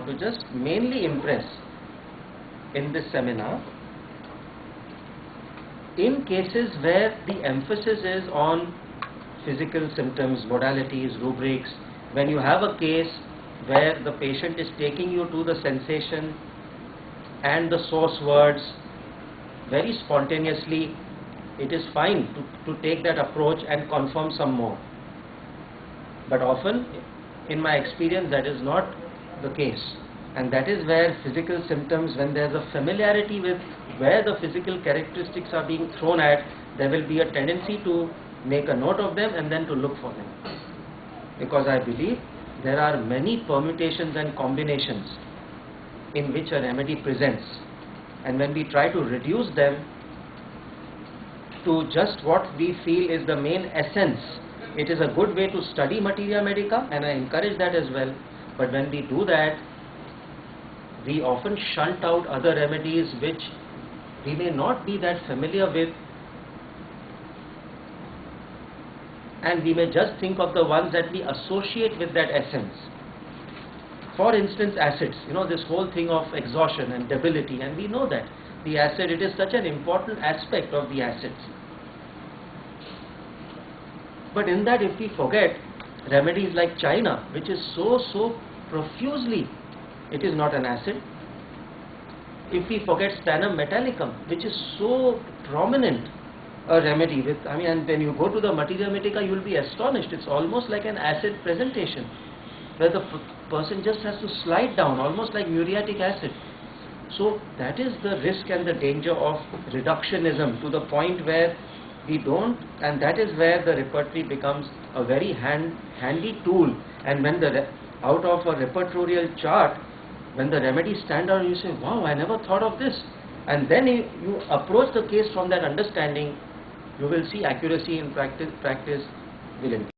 want to just mainly impress in this seminar, in cases where the emphasis is on physical symptoms, modalities, rubrics, when you have a case where the patient is taking you to the sensation and the source words very spontaneously, it is fine to take that approach and confirm some more. But often, in my experience, that is not the case. And that is where physical symptoms, when there is a familiarity with where the physical characteristics are being thrown at, there will be a tendency to make a note of them and then to look for them. Because I believe there are many permutations and combinations in which a remedy presents. And when we try to reduce them to just what we feel is the main essence, it is a good way to study materia medica, and I encourage that as well. But when we do that, we often shunt out other remedies which we may not be that familiar with, and we may just think of the ones that we associate with that essence. For instance, acids, this whole thing of exhaustion and debility, and we know that the acid, it is such an important aspect of the acids. But in that, if we forget remedies like China, which is so profusely, it is not an acid. If we forget Stannum metallicum, which is so prominent a remedy with, and when you go to the materia medica, you will be astonished. It's almost like an acid presentation, where the person just has to slide down, almost like muriatic acid. So that is the risk and the danger of reductionism, to the point where we don't, and that is where the repertory becomes a very handy tool. And when out of a repertorial chart, when the remedies stand out, you say, wow, I never thought of this. And then you approach the case from that understanding, you will see accuracy in practice will increase.